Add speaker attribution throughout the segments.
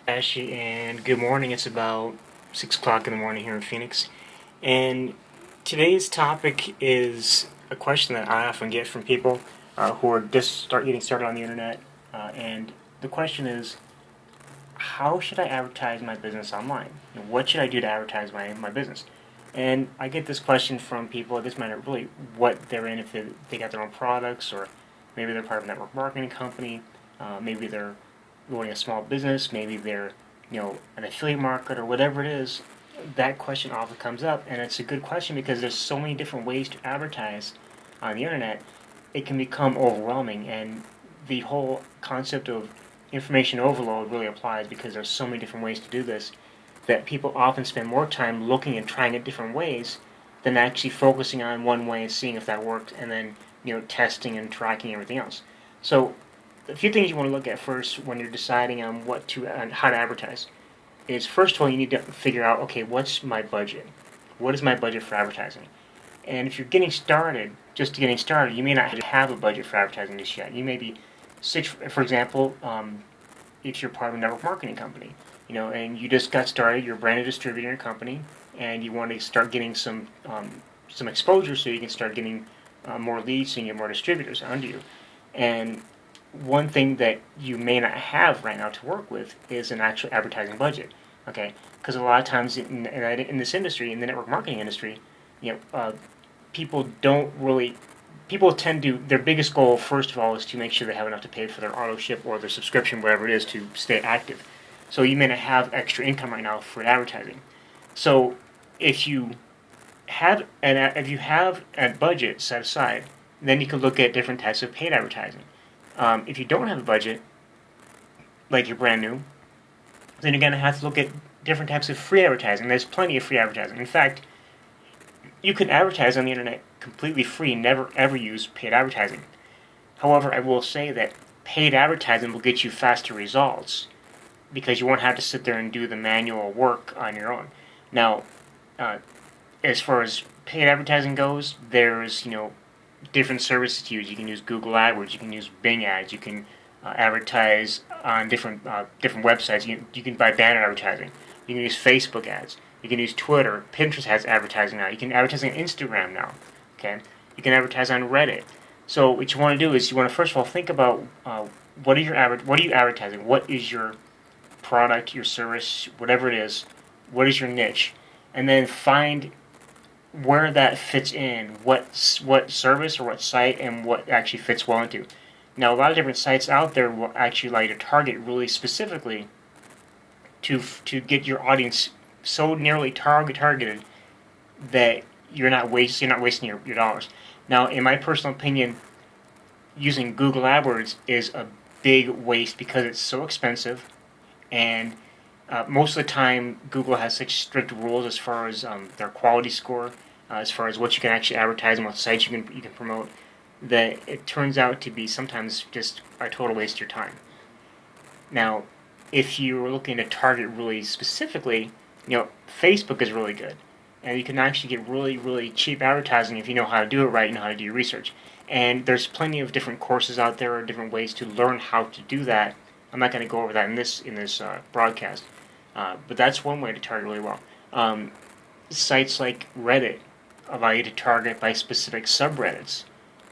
Speaker 1: Ktasche, and good morning. It's about 6 o'clock in the morning here in Phoenix. And today's topic is a question that I often get from people who are just getting started on the internet. And the question is, how should I advertise my business online? What should I do to advertise my business? And I get this question from people. This matter really what they're in, if they got their own products, or maybe they're part of a network marketing company, maybe they're running a small business, maybe they're an affiliate marketer, whatever it is. That question often comes up, and it's a good question because there's so many different ways to advertise on the internet. It can become overwhelming, and the whole concept of information overload really applies because there's so many different ways to do this that people often spend more time looking and trying it different ways than actually focusing on one way and seeing if that works, and then testing and tracking everything else. So a few things you want to look at first when you're deciding on how to advertise is, first of all, you need to figure out, okay, what's my budget? What is my budget for advertising? And if you're just getting started, you may not have a budget for advertising just yet. You may be, for example, if you're part of a network marketing company, and you just got started, you're a brand new distributor in your company, and you want to start getting some exposure so you can start getting more leads and get more distributors under you. And one thing that you may not have right now to work with is an actual advertising budget, okay? Because a lot of times in this industry, in the network marketing industry, people tend to, their biggest goal, first of all, is to make sure they have enough to pay for their auto ship or their subscription, whatever it is, to stay active. So you may not have extra income right now for advertising. So if you have a budget set aside, then you can look at different types of paid advertising. If you don't have a budget, like you're brand new, then you're going to have to look at different types of free advertising. There's plenty of free advertising. In fact, you can advertise on the internet completely free, never ever use paid advertising. However, I will say that paid advertising will get you faster results because you won't have to sit there and do the manual work on your own. Now, as far as paid advertising goes, there's different services to use. You can use Google AdWords, you can use Bing ads, you can advertise on different websites. You can buy banner advertising. You can use Facebook ads. You can use Twitter. Pinterest has advertising now. You can advertise on Instagram now. Okay, you can advertise on Reddit. So what you want to do is you want to first of all think about what are you advertising? What is your product, your service, whatever it is? What is your niche? And then find where that fits in, what service or what site, and what actually fits well into. Now, a lot of different sites out there will actually allow you to target really specifically to get your audience so nearly targeted that you're not wasting your dollars. Now, in my personal opinion, using Google AdWords is a big waste because it's so expensive, and most of the time Google has such strict rules as far as their quality score, as far as what you can actually advertise and what sites you can promote, that it turns out to be sometimes just a total waste of your time. Now, if you're looking to target really specifically, Facebook is really good. And you can actually get really, really cheap advertising if you know how to do it right and know how to do your research. And there's plenty of different courses out there, or different ways to learn how to do that. I'm not going to go over that in this broadcast, but that's one way to target really well. Sites like Reddit allow you to target by specific subreddits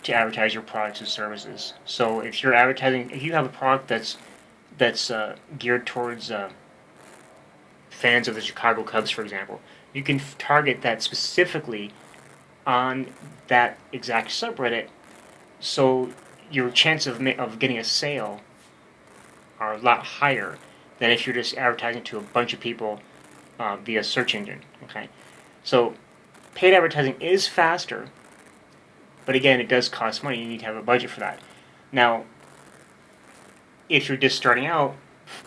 Speaker 1: to advertise your products and services. So if you have a product that's geared towards fans of the Chicago Cubs, for example, you can target that specifically on that exact subreddit, so your chance of getting a sale are a lot higher than if you're just advertising to a bunch of people via search engine. Okay, so paid advertising is faster, but again, it does cost money. You need to have a budget for that. Now, if you're just starting out,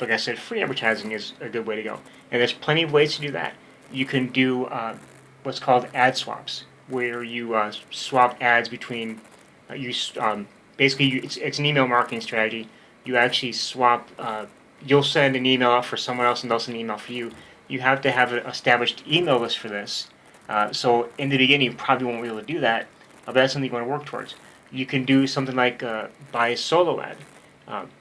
Speaker 1: like I said, free advertising is a good way to go, and there's plenty of ways to do that. You can do what's called ad swaps, where you swap ads between it's an email marketing strategy. You actually swap. You'll send an email out for someone else, and they'll send an email for you. You have to have an established email list for this. So in the beginning, you probably won't be able to do that, but that's something you want to work towards. You can do something like buy a solo ad.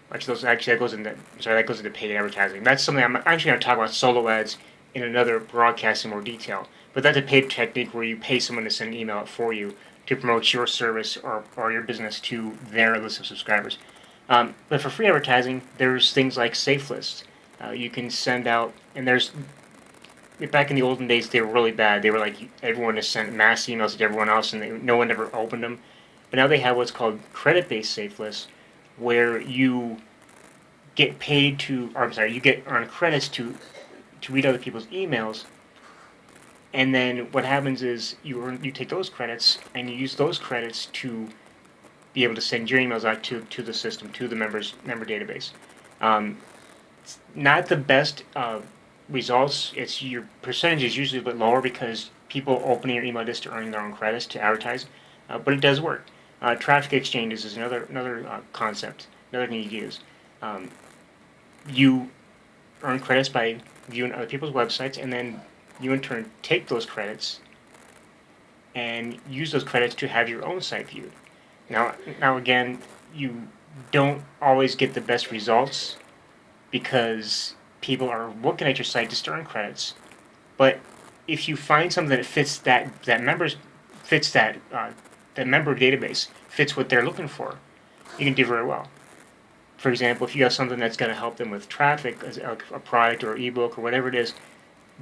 Speaker 1: That goes into paid advertising. That's something I'm actually going to talk about solo ads in another broadcast in more detail. But that's a paid technique where you pay someone to send an email out for you to promote your service or your business to their list of subscribers. But for free advertising, there's things like safe lists. You can send out, and there's back in the olden days they were really bad. They were like everyone just sent mass emails to everyone else, and no one ever opened them. But now they have what's called credit-based safe lists, where you get paid to, or I'm sorry, you get earned credits to read other people's emails, and then what happens is you take those credits and you use those credits to be able to send your emails out to the system, to the member database. It's not the best results. Your percentage is usually a bit lower because people opening your email list to earning their own credits to advertise, but it does work. Traffic exchanges is another concept, another thing you use. You earn credits by viewing other people's websites, and then you in turn take those credits and use those credits to have your own site viewed. Now again, you don't always get the best results because people are looking at your site just to earn credits. But if you find something that fits that member database, fits what they're looking for, you can do very well. For example, if you have something that's going to help them with traffic, as a product or ebook or whatever it is,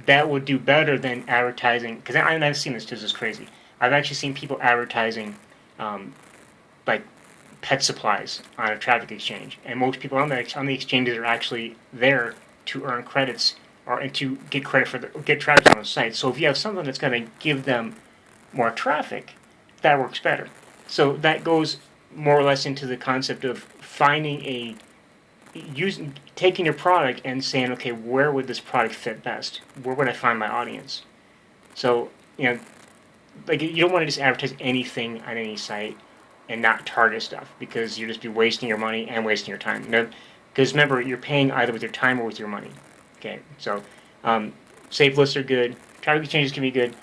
Speaker 1: that would do better than advertising. Because I've seen this too. This is crazy. I've actually seen people advertising like pet supplies on a traffic exchange, and most people on the exchanges are actually there to earn credits and to get credit for get traffic on the site. So if you have something that's going to give them more traffic, that works better. So that goes more or less into the concept of taking your product and saying, okay, where would this product fit best? Where would I find my audience? So, like you don't want to just advertise anything on any site and not target stuff, because you'll just be wasting your money and wasting your time. Because remember, you're paying either with your time or with your money. Okay, so safe lists are good. Traffic exchanges can be good.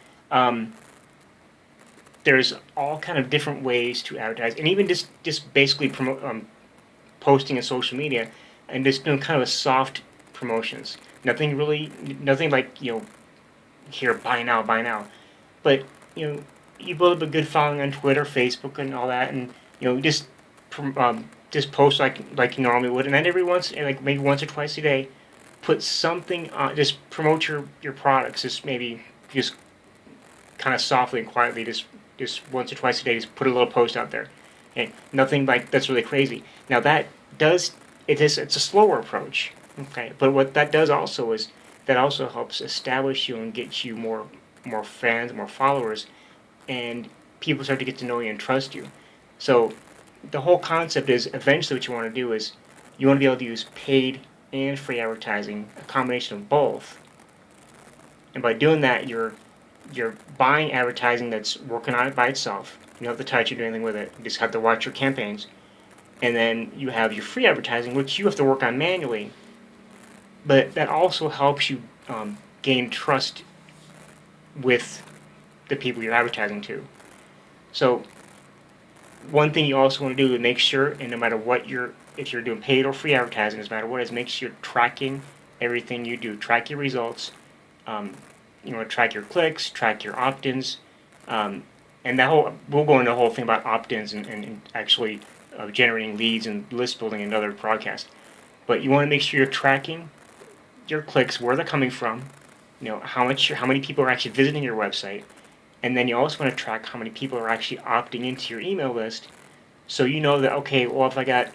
Speaker 1: There's all kind of different ways to advertise, and even just basically posting in social media and just doing kind of a soft promotions. Nothing like here, buy now. But you build up a good following on Twitter, Facebook, and all that, and just post like you normally would, and then maybe once or twice a day, put something on. Just promote your products. Just kind of softly and quietly, just once or twice a day, just put a little post out there. Okay, nothing like that's really crazy. Now it's a slower approach. Okay, but what that does also is that also helps establish you and get you more fans, more followers, and people start to get to know you and trust you. So the whole concept is eventually what you want to do is you want to be able to use paid and free advertising, a combination of both. And by doing that, you're buying advertising that's working on it by itself. You don't have to touch it or do anything with it. You just have to watch your campaigns. And then you have your free advertising, which you have to work on manually. But that also helps you gain trust with the people you're advertising to. So one thing you also want to do is make sure, and no matter what if you're doing paid or free advertising, no matter what, is make sure you're tracking everything you do. Track your results. Track your clicks, track your opt-ins, and we'll go into the whole thing about opt-ins and actually generating leads and list building in another broadcast. But you want to make sure you're tracking your clicks, where they're coming from, how many people are actually visiting your website, and then you also want to track how many people are actually opting into your email list, so you know that, okay, well, if I got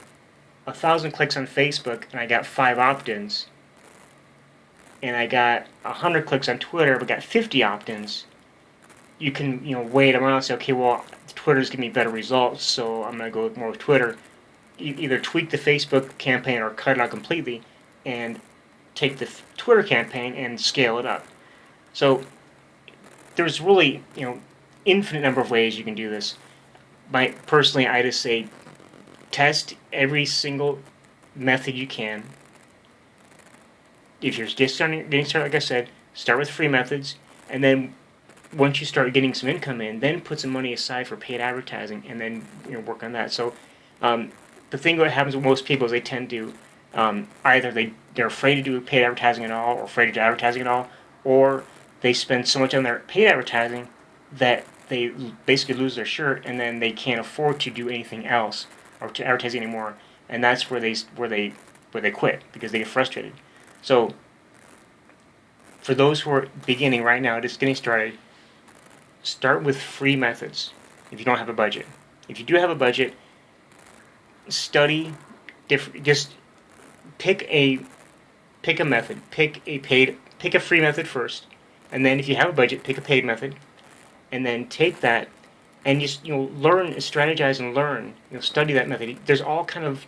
Speaker 1: 1,000 clicks on Facebook and I got 5 opt-ins, and I got 100 clicks on Twitter but got 50 opt-ins, you can weigh them out and say, okay, well, Twitter's giving me better results, so I'm going to go more with Twitter. Either tweak the Facebook campaign or cut it out completely and take the Twitter campaign and scale it up. So there's really infinite number of ways you can do this. Personally, I just say test every single method you can. If you're just getting started, like I said, start with free methods, and then once you start getting some income in, then put some money aside for paid advertising, and then work on that. So the thing that happens with most people is they tend to either they're afraid to do paid advertising at all, or afraid to do advertising at all, or they spend so much on their paid advertising that they basically lose their shirt, and then they can't afford to do anything else or to advertise anymore, and that's where they quit because they get frustrated. So for those who are beginning right now, just getting started, start with free methods if you don't have a budget. If you do have a budget, study just pick a method, pick a free method first, and then if you have a budget, pick a paid method, and then take that and just learn and strategize and learn, study that method. There's all kind of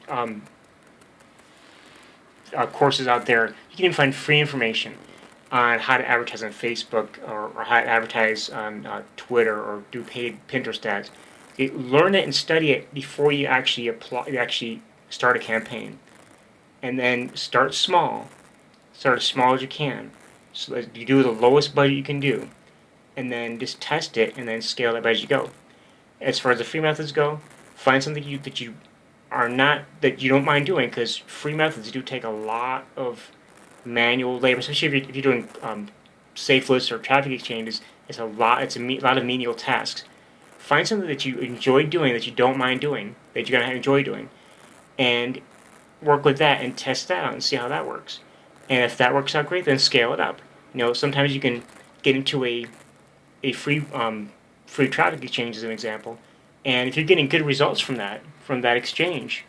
Speaker 1: courses out there. You can even find free information on how to advertise on Facebook, or how to advertise on Twitter, or do paid Pinterest ads. Learn it and study it before you actually start a campaign. And then start small. Start as small as you can. So that you do the lowest budget you can do. And then just test it and then scale it as you go. As far as the free methods go, find something that you don't mind doing, because free methods do take a lot of manual labor, especially if you're doing safe lists or traffic exchanges. It's a lot of menial tasks. Find something that you enjoy doing, that you don't mind doing, that you're gonna enjoy doing, and work with that and test that out and see how that works. And if that works out great, then scale it up. Sometimes you can get into a free traffic exchange as an example, and if you're getting good results from that exchange,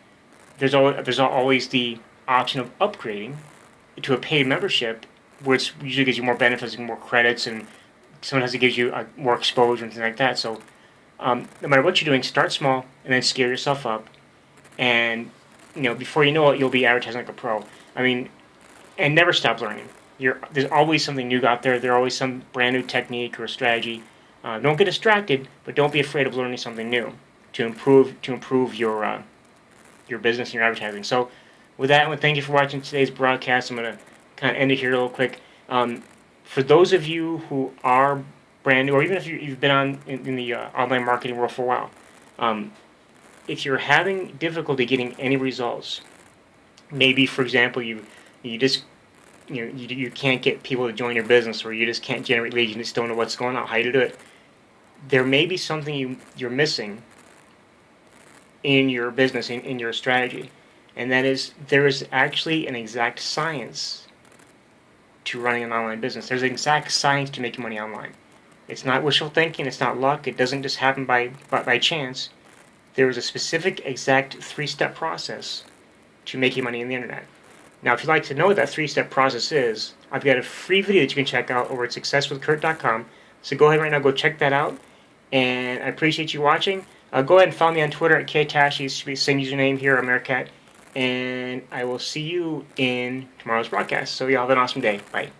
Speaker 1: there's always the option of upgrading to a paid membership, which usually gives you more benefits and more credits, and sometimes it gives you more exposure and things like that. So no matter what you're doing, start small and then scale yourself up, and before you know it, you'll be advertising like a pro. And never stop learning. There's always something new out there. There's always some brand new technique or strategy. Don't get distracted, but don't be afraid of learning something new to improve your business and your advertising. So with that, I want to thank you for watching today's broadcast. I'm going to kind of end it here real quick. For those of you who are brand new, or even if you've been in the online marketing world for a while, if you're having difficulty getting any results, maybe, for example, you can't get people to join your business, or you just can't generate leads, you just don't know what's going on, how to do it, there may be something you're missing in your business, in your strategy. And that is, there is actually an exact science to running an online business. There's an exact science to making money online. It's not wishful thinking, it's not luck, it doesn't just happen by chance. There is a specific, exact 3-step process to making money on the internet. Now, if you'd like to know what that 3-step process is, I've got a free video that you can check out over at successwithkurt.com. So go ahead right now, go check that out. And I appreciate you watching. Go ahead and follow me on Twitter at ktasche. It should be the same username here, Americat. And I will see you in tomorrow's broadcast. So y'all have an awesome day. Bye.